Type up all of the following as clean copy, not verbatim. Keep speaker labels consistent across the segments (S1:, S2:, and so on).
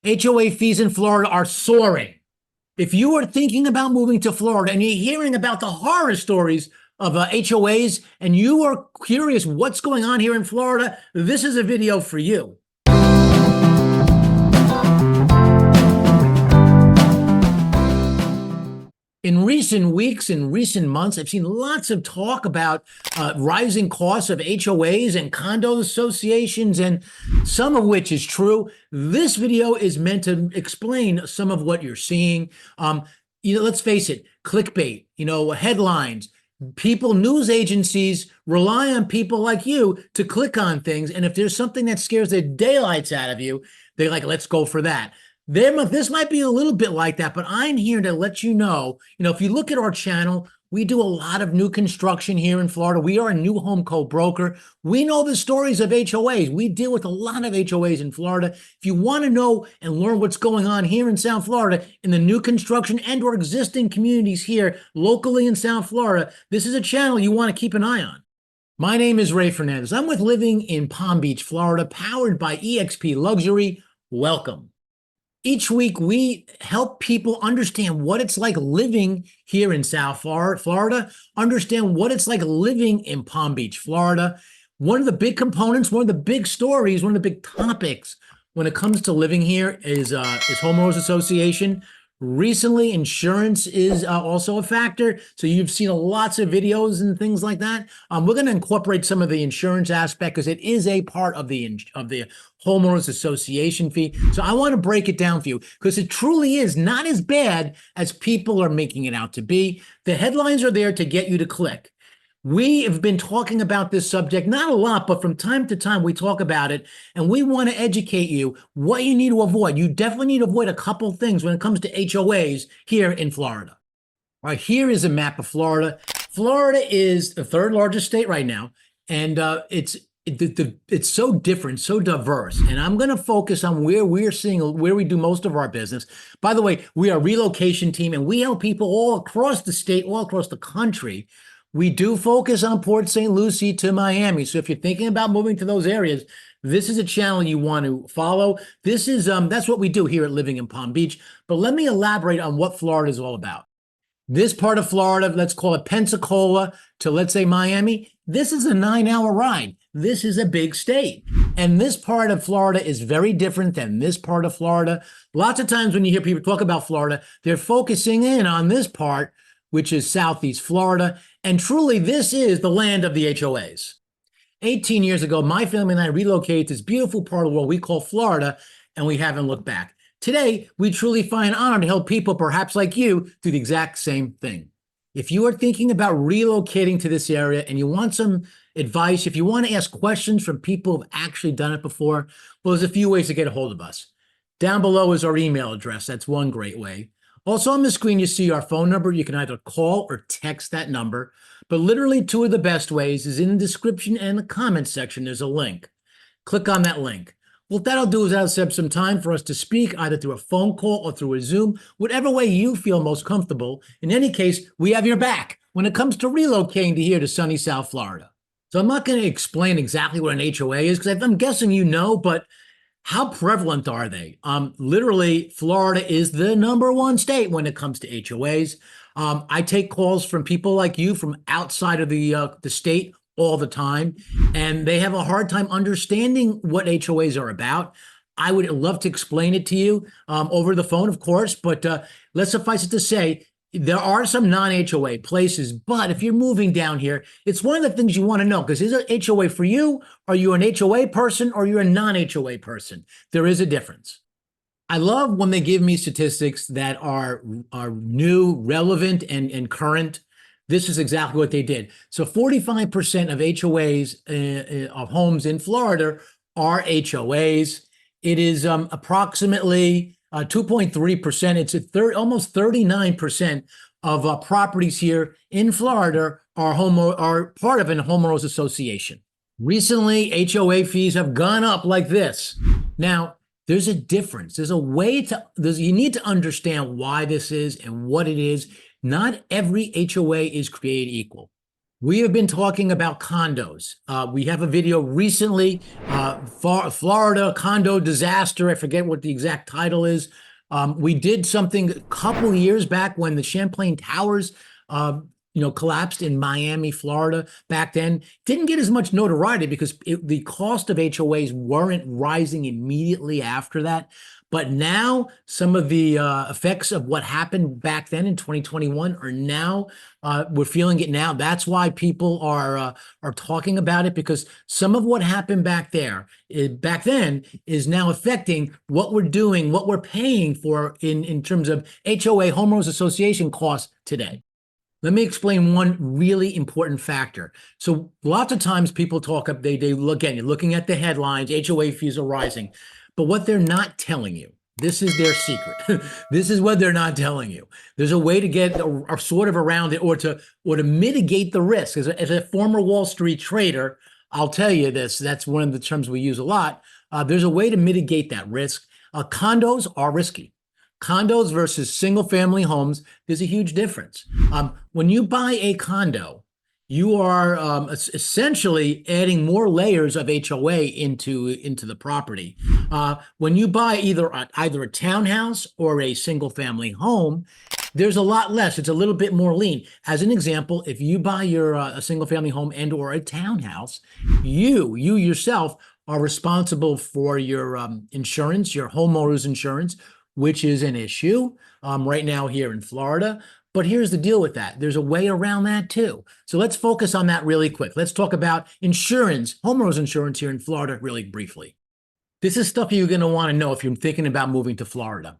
S1: HOA fees in Florida are soaring. If you are thinking about moving to Florida and you're hearing about the horror stories of HOAs and you are curious what's going on here in Florida, this is a video for you. In recent weeks and recent months, I've seen lots of talk about rising costs of HOAs and condo associations, and some of which is true. This video is meant to explain some of what you're seeing. Let's face it, clickbait, headlines. People, news agencies rely on people like you to click on things. And if there's something that scares the daylights out of you, they're like, let's go for that. This might be a little bit like that, but I'm here to let you know, if you look at our channel, we do a lot of new construction here in Florida. We are a new home co-broker. We know the stories of HOAs. We deal with a lot of HOAs in Florida. If you want to know and learn what's going on here in South Florida in the new construction and or existing communities here locally in South Florida, this is a channel you want to keep an eye on. My name is Ray Fernandez. I'm with Living in Palm Beach, Florida, powered by eXp Luxury. Welcome. Each week, we help people understand what it's like living here in South Florida, understand what it's like living in Palm Beach, Florida. One of the big components, one of the big stories, one of the big topics when it comes to living here is Homeowners Association. Recently, insurance is also a factor. So you've seen lots of videos and things like that. We're going to incorporate some of the insurance aspect because it is a part of the Homeowners Association fee. So I want to break it down for you because it truly is not as bad as people are making it out to be. The headlines are there to get you to click. We have been talking about this subject, not a lot, but from time to time we talk about it, and we want to educate you what you need to avoid. You definitely need to avoid a couple things when it comes to HOAs here in Florida. All right, here is a map of Florida. Florida is the third largest state right now, and it's so different, so diverse. And I'm going to focus on where we do most of our business. By the way, we are a relocation team, and we help people all across the state, all across the country. We do focus on Port St. Lucie to Miami. So if you're thinking about moving to those areas, this is a channel you want to follow. This is that's what we do here at Living in Palm Beach. But let me elaborate on what Florida is all about. This part of Florida, let's call it Pensacola to, let's say, Miami. This is a 9-hour ride. This is a big state. And this part of Florida is very different than this part of Florida. Lots of times when you hear people talk about Florida, they're focusing in on this part, which is Southeast Florida. And truly, this is the land of the HOAs. 18 years ago, my family and I relocated to this beautiful part of the world we call Florida, and we haven't looked back. Today, we truly find honor to help people, perhaps like you, do the exact same thing. If you are thinking about relocating to this area and you want some advice, if you want to ask questions from people who've actually done it before, well, there's a few ways to get a hold of us. Down below is our email address. That's one great way. Also on the screen, you see our phone number. You can either call or text that number. But literally two of the best ways is in the description and the comment section. There's a link. Click on that link. What that'll do is that'll set up some time for us to speak either through a phone call or through a Zoom, whatever way you feel most comfortable. In any case, we have your back when it comes to relocating to here to sunny South Florida. So I'm not going to explain exactly what an HOA is because I'm guessing you know, but how prevalent are they? Literally, Florida is the #1 state when it comes to HOAs. I take calls from people like you from outside of the state all the time, and they have a hard time understanding what HOAs are about. I would love to explain it to you over the phone, of course, but let's suffice it to say, there are some non-HOA places, but if you're moving down here, it's one of the things you want to know, because is it HOA for you? Are you an HOA person or you're a non-HOA person? There is a difference. I love when they give me statistics that are new, relevant, and current. This is exactly what they did. So 45% of HOAs of homes in Florida are HOAs. It is approximately 2.3%. It's almost 39% of properties here in Florida are part of a homeowners association. Recently, HOA fees have gone up like this. Now, there's a difference. There's a way you need to understand why this is and what it is. Not every HOA is created equal. We have been talking about condos. We have a video recently, Florida Condo Disaster. I forget what the exact title is. We did something a couple years back when the Champlain Towers, collapsed in Miami, Florida. Back then, didn't get as much notoriety because the cost of HOAs weren't rising immediately after that. But now some of the effects of what happened back then in 2021 are now we're feeling it now. That's why people are talking about it, because some of what happened back then is now affecting what we're doing, what we're paying for in terms of HOA, Homeowners Association costs today. Let me explain one really important factor. So lots of times people talk up, they look at, you're looking at the headlines, HOA fees are rising, but what they're not telling you, this is their secret. This is what they're not telling you. There's a way to get a sort of around it, or to mitigate the risk. As a former Wall Street trader, I'll tell you this. That's one of the terms we use a lot. There's a way to mitigate that risk. Condos are risky. Condos versus single-family homes, there's a huge difference. When you buy a condo, you are essentially adding more layers of HOA into the property. When you buy either a townhouse or a single-family home, there's a lot less. It's a little bit more lean. As an example, if you buy your a single-family home and or a townhouse, you yourself are responsible for your insurance, your homeowner's insurance, which is an issue right now here in Florida. But here's the deal with that. There's a way around that too. So let's focus on that really quick. Let's talk about insurance, homeowners insurance here in Florida really briefly. This is stuff you're going to want to know if you're thinking about moving to Florida.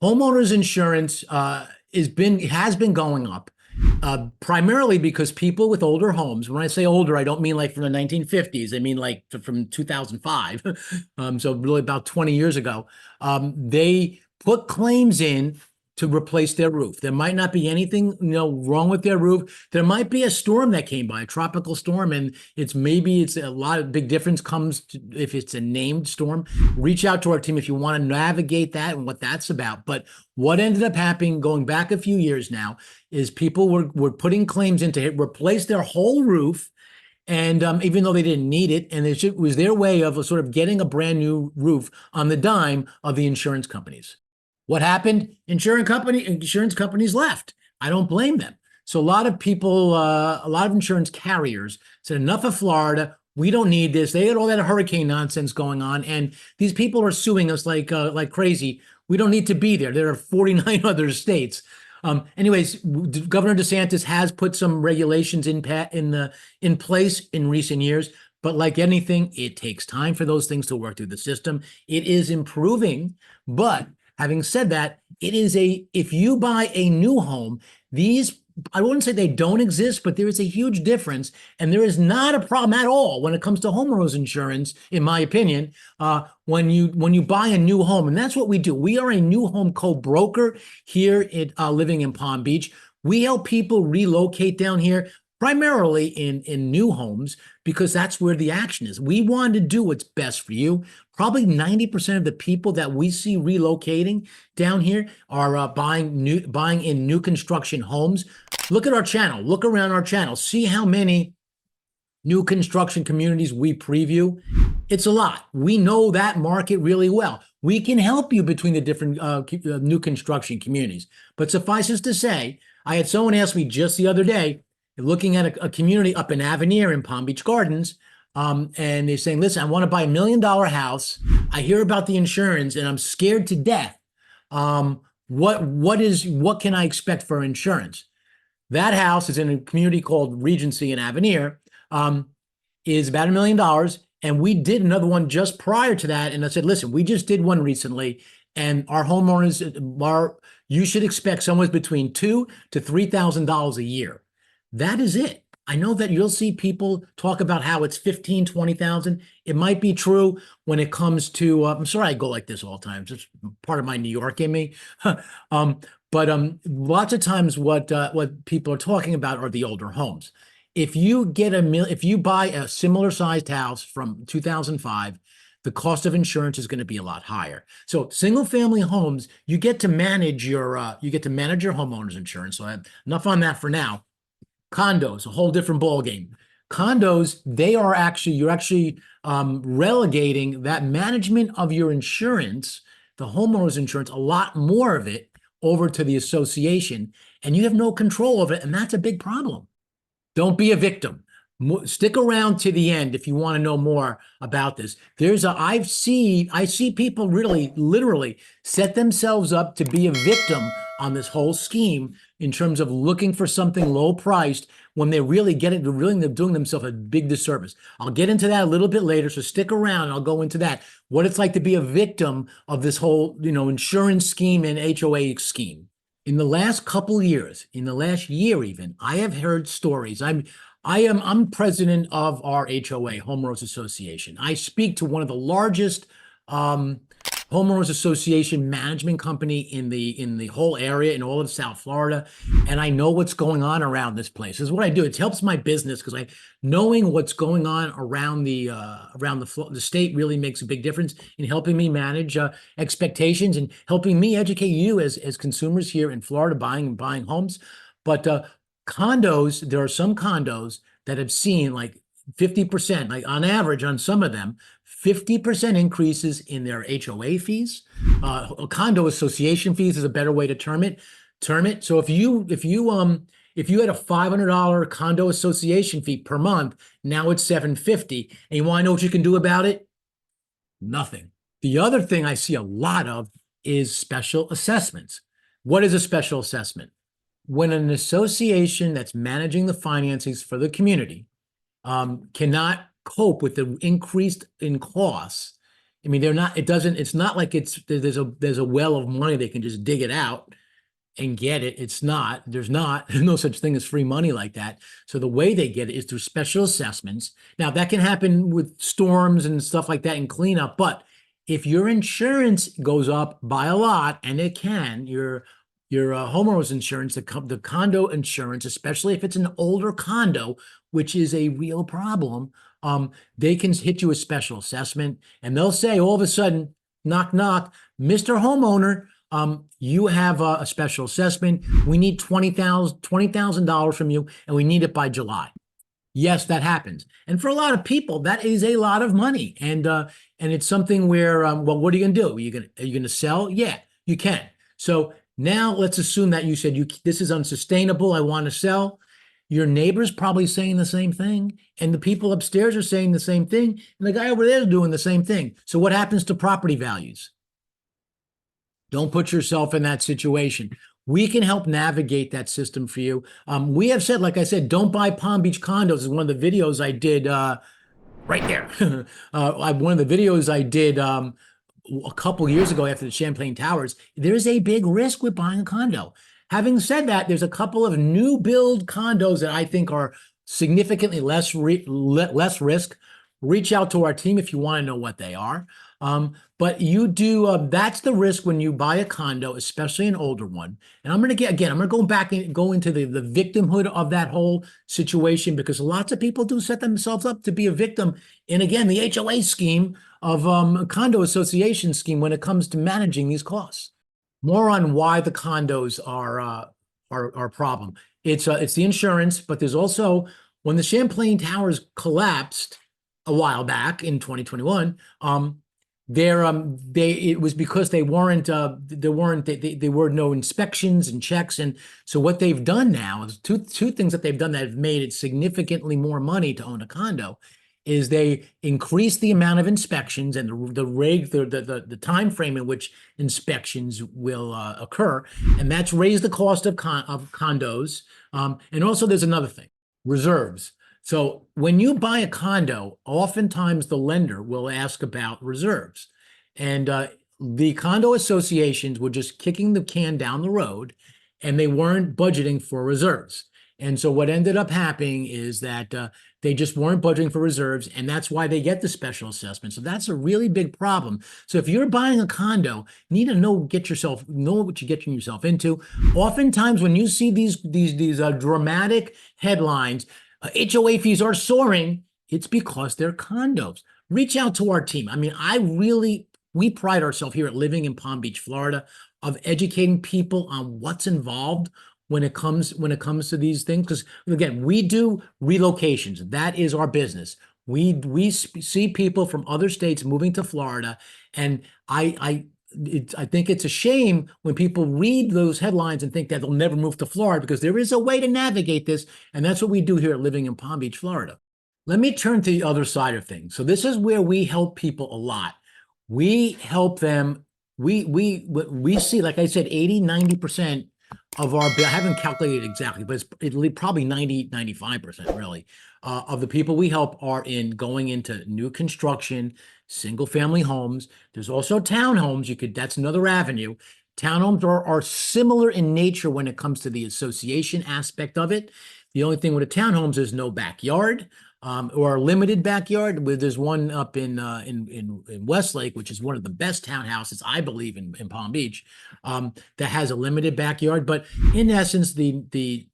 S1: Homeowners insurance has been going up. Primarily because people with older homes, when I say older, I don't mean like from the 1950s. I mean like from 2005. So really about 20 years ago, they put claims in to replace their roof. There might not be anything, wrong with their roof. There might be a storm that came by, a tropical storm, and it's a lot of big difference comes to, if it's a named storm. Reach out to our team if you want to navigate that and what that's about. But what ended up happening, going back a few years now, is people were putting claims in to replace their whole roof. And even though they didn't need it, and it was their way of sort of getting a brand new roof on the dime of the insurance companies. What happened? Insurance companies left. I don't blame them. So a lot of people, a lot of insurance carriers said, enough of Florida. We don't need this. They had all that hurricane nonsense going on, and these people are suing us like crazy. We don't need to be there. There are 49 other states. Anyways, Governor DeSantis has put some regulations in place in recent years. But like anything, it takes time for those things to work through the system. It is improving, but having said that, if you buy a new home, I wouldn't say they don't exist, but there is a huge difference. And there is not a problem at all when it comes to homeowners insurance, in my opinion, when you buy a new home. And that's what we do. We are a new home co-broker here living in Palm Beach. We help people relocate down here, primarily in new homes, because that's where the action is. We want to do what's best for you. Probably 90% of the people that we see relocating down here are buying in new construction homes. Look at our channel. Look around our channel. See how many new construction communities we preview. It's a lot. We know that market really well. We can help you between the different new construction communities. But suffice it to say, I had someone ask me just the other day, looking at a community up in Avenir in Palm Beach Gardens, and they're saying, listen, I want to buy $1 million house. I hear about the insurance and I'm scared to death. What can I expect for insurance? That house is in a community called Regency in Avenir, is about $1 million. And we did another one just prior to that. And I said, listen, we just did one recently, and our homeowners you should expect somewhere between $2,000 to $3,000 a year. That is it. I know that you'll see people talk about how it's 15, 20,000. It might be true when it comes to, I'm sorry I go like this all the time. It's part of my New York in me. But lots of times what people are talking about are the older homes. If you buy a similar sized house from 2005, the cost of insurance is going to be a lot higher. So single family homes, you get to manage your homeowner's insurance. So enough on that for now. Condos, a whole different ballgame. Condos, you're actually relegating that management of your insurance, the homeowner's insurance, a lot more of it over to the association, and you have no control of it, and that's a big problem. Don't be a victim. Stick around to the end if you want to know more about this. I see people really literally set themselves up to be a victim on this whole scheme in terms of looking for something low priced when they're doing themselves a big disservice. I'll get into that a little bit later, so stick around and I'll go into that. What it's like to be a victim of this whole, insurance scheme and HOA scheme. In the last couple of years, in the last year even, I have heard stories. I'm president of our HOA, Homeowners Association. I speak to one of the largest homeowners association management company in the whole area in all of South Florida, and I know what's going on around this place. This is what I do. It helps my business because knowing what's going on around the state really makes a big difference in helping me manage expectations and helping me educate you as consumers here in Florida buying homes. But condos, there are some condos that have seen like 50%, like on average on some of them, 50% increases in their HOA fees. Condo association fees is a better way to term it. So if you had a $500 condo association fee per month, now it's $750, and you want to know what you can do about it? Nothing. The other thing I see a lot of is special assessments. What is a special assessment? When an association that's managing the financings for the community cannot cope with the increase in costs. I mean, it's not like there's a well of money they can just dig it out and get it. There's no such thing as free money like that. So the way they get it is through special assessments. Now that can happen with storms and stuff like that and cleanup, but if your insurance goes up by a lot, and it can, your homeowner's insurance, the condo insurance, especially if it's an older condo, which is a real problem, they can hit you a special assessment, and they'll say all of a sudden, knock, knock, Mr. Homeowner, you have a special assessment. We need $20,000 from you, and we need it by July. Yes, that happens. And for a lot of people, that is a lot of money. And it's something where, well, what are you going to do? Are you going to sell? Yeah, you can. So now let's assume that you said this is unsustainable. I want to sell. Your neighbor's probably saying the same thing, and the people upstairs are saying the same thing, and the guy over there is doing the same thing. So what happens to property values? Don't put yourself in that situation. We can help navigate that system for you. We have said, like I said, don't buy Palm Beach condos. Is one of the videos I did right there. One of the videos I did a couple years ago after the Champlain Towers. There's a big risk with buying a condo. Having said that, there's a couple of new build condos that I think are significantly less risk. Reach out to our team if you want to know what they are. But you do, that's the risk when you buy a condo, especially an older one. And I'm going to go back and go into the victimhood of that whole situation, because lots of people do set themselves up to be a victim in, again, the HOA scheme of a condo association scheme when it comes to managing these costs. More on why the condos are a problem. It's the insurance, but there's also, when the Champlain Towers collapsed a while back in 2021, it was because there were no inspections and checks. And so what they've done now is two things that they've done that have made it significantly more money to own a condo is they increase the amount of inspections and the time frame in which inspections will occur, and that's raised the cost of condos. And also, there's another thing: reserves. So when you buy a condo, oftentimes the lender will ask about reserves, and the condo associations were just kicking the can down the road, and they weren't budgeting for reserves. And so what ended up happening is that they just weren't budgeting for reserves, and that's why they get the special assessment. So that's a really big problem. So if you're buying a condo, you need to know what you're getting yourself into. Oftentimes, when you see these dramatic headlines, HOA fees are soaring, it's because they're condos. Reach out to our team. I mean, we pride ourselves here at Living in Palm Beach, Florida, of educating people on what's involved when it comes to these things. Because again, we do relocations. That is our business. We see people from other states moving to Florida, and I think it's a shame when people read those headlines and think that they'll never move to Florida, because there is a way to navigate this, and that's what we do here living in Palm Beach, Florida. Let me turn to the other side of things. So this is where we help people a lot. We help them. We see, like I said, 80-90% of our, I haven't calculated exactly, but it's probably 90-95% really, of the people we help are in going into new construction, single family homes. There's also townhomes. That's another avenue. Townhomes are similar in nature when it comes to the association aspect of it. The only thing with the townhomes is no backyard, or a limited backyard. There's one up in Westlake, which is one of the best townhouses, I believe, in Palm Beach, that has a limited backyard. But in essence, the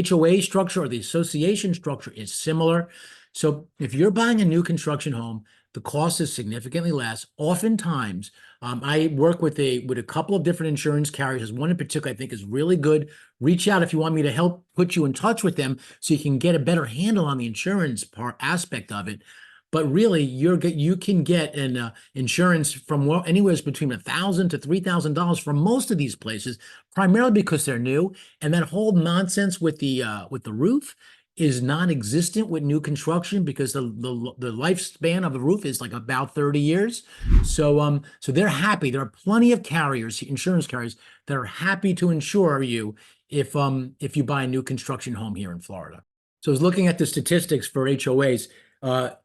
S1: HOA structure or the association structure is similar. So if you're buying a new construction home, the cost is significantly less. Oftentimes, I work with a couple of different insurance carriers. One in particular I think is really good. Reach out if you want me to help put you in touch with them so you can get a better handle on the insurance part aspect of it. But really, you can get an insurance from anywhere between $1,000 to $3,000 from most of these places, primarily because they're new. And that whole nonsense with the roof is non-existent with new construction, because the lifespan of the roof is like about 30 years. So they're happy. There are plenty of carriers, insurance carriers, that are happy to insure you if you buy a new construction home here in Florida. So I was looking at the statistics for HOAs.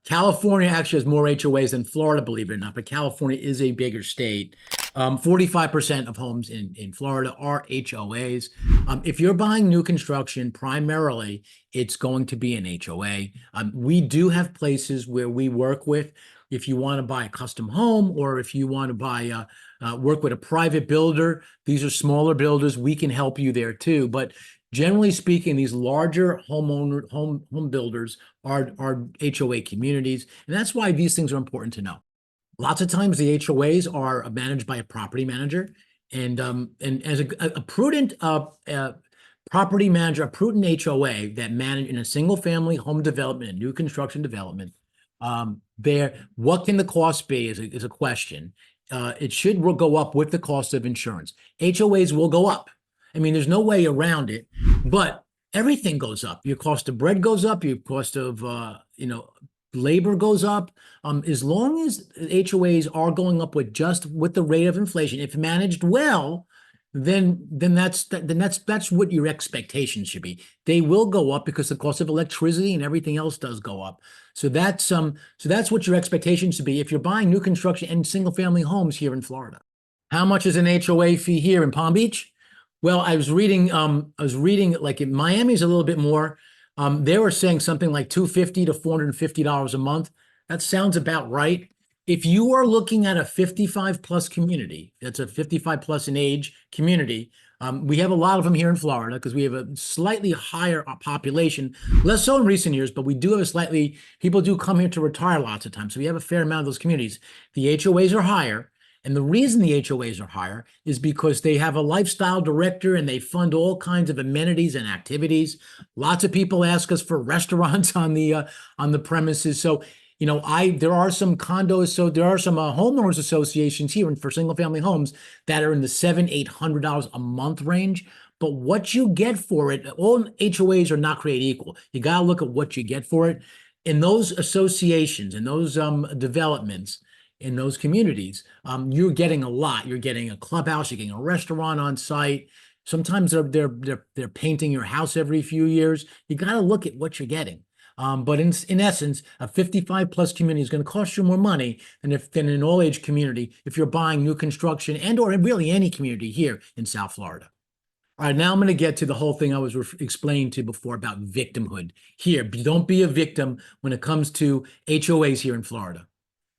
S1: California actually has more HOAs than Florida, believe it or not, but California is a bigger state. 45% of homes in Florida are HOAs. If you're buying new construction, primarily, it's going to be an HOA. We do have places where we work with, if you want to buy a custom home, or if you want to buy work with a private builder. These are smaller builders. We can help you there too. But generally speaking, these larger home builders are HOA communities, and that's why these things are important to know. Lots of times the HOAs are managed by a property manager, and as a prudent property manager, a prudent HOA that manage in a single family home development, a new construction development, what can the cost be is a question. It should go up with the cost of insurance. HOAs will go up. I mean, there's no way around it, but everything goes up. Your cost of bread goes up. Your cost of, labor goes up. As long as HOAs are going up with the rate of inflation, if managed well, then that's what your expectations should be. They will go up because the cost of electricity and everything else does go up. So that's what your expectations should be if you're buying new construction and single family homes here in Florida. How much is an HOA fee here in Palm Beach? Well, I was reading like in Miami is a little bit more. They were saying something like $250 to $450 a month. That sounds about right. If you are looking at a 55 plus community, that's a 55 plus in age community. We have a lot of them here in Florida because we have a slightly higher population, less so in recent years, but we do have people do come here to retire lots of times. So we have a fair amount of those communities. The HOAs are higher. And the reason the HOAs are higher is because they have a lifestyle director and they fund all kinds of amenities and activities. Lots of people ask us for restaurants on the premises. So, there are some homeowners associations here and for single family homes that are in the $700-800 a month range. But what you get for it, all HOAs are not created equal. You got to look at what you get for it. In those associations, in those developments, in those communities, you're getting a lot. You're getting a clubhouse, you're getting a restaurant on site. Sometimes they're painting your house every few years. You got to look at what you're getting. But in essence, a 55 plus community is going to cost you more money than an all age community if you're buying new construction or really any community here in South Florida. All right, now I'm going to get to the whole thing I was explaining to you before about victimhood. Here, don't be a victim when it comes to HOAs here in Florida.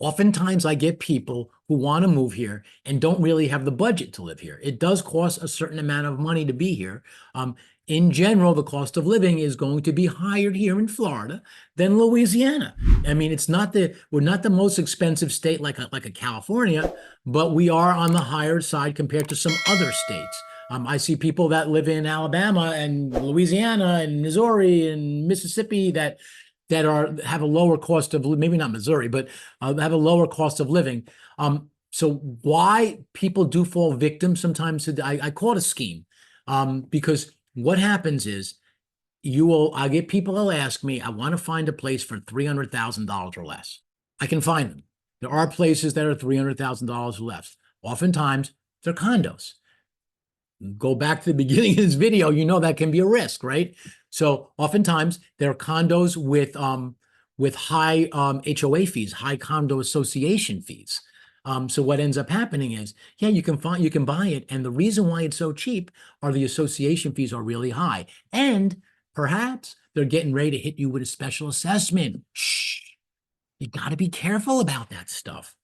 S1: Oftentimes, I get people who want to move here and don't really have the budget to live here. It does cost a certain amount of money to be here. In general, the cost of living is going to be higher here in Florida than Louisiana. I mean, we're not the most expensive state like a California, but we are on the higher side compared to some other states. I see people that live in Alabama and Louisiana and Missouri and Mississippi that have a lower cost of, maybe not Missouri, but have a lower cost of living. So why people do fall victim sometimes to, I call it a scheme, because what happens is I get people that'll ask me, I want to find a place for $300,000 or less. I can find them. There are places that are $300,000 or less. Oftentimes they're condos. Go back to the beginning of this video, you know that can be a risk, right? So oftentimes there are condos with high HOA fees, high condo association fees. So what ends up happening is, yeah, you can buy it, and the reason why it's so cheap are the association fees are really high, and perhaps they're getting ready to hit you with a special assessment. Shh, you got to be careful about that stuff.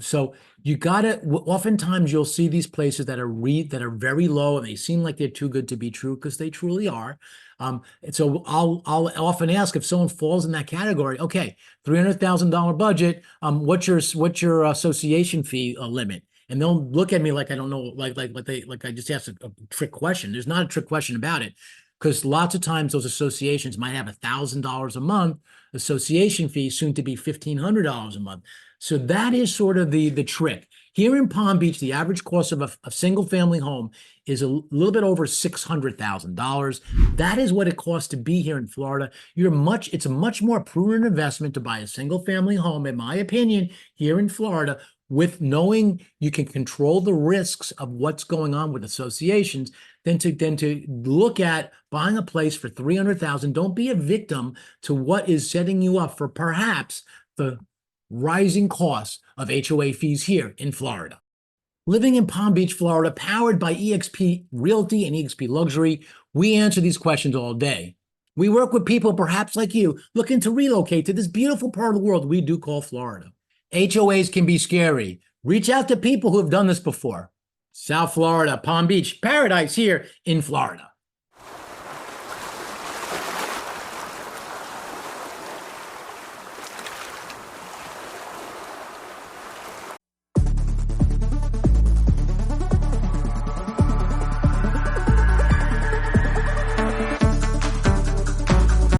S1: So you gotta. Oftentimes, you'll see these places that are very low, and they seem like they're too good to be true because they truly are. And so I'll often ask if someone falls in that category. Okay, $300,000 budget. What's your association fee limit? And they'll look at me like I don't know, like I just asked a trick question. There's not a trick question about it, because lots of times those associations might have $1,000 a month association fee, soon to be $1,500 a month. So that is sort of the trick. Here in Palm Beach, the average cost of a single family home is a little bit over $600,000. That is what it costs to be here in Florida. It's a much more prudent investment to buy a single family home, in my opinion, here in Florida, with knowing you can control the risks of what's going on with associations, than to look at buying a place for $300,000. Don't be a victim to what is setting you up for perhaps the rising costs of HOA fees here in Florida. Living in Palm Beach, Florida, powered by eXp Realty and eXp Luxury, we answer these questions all day. We work with people perhaps like you looking to relocate to this beautiful part of the world we do call Florida. HOAs can be scary. Reach out to people who have done this before. South Florida, Palm Beach, paradise here in Florida.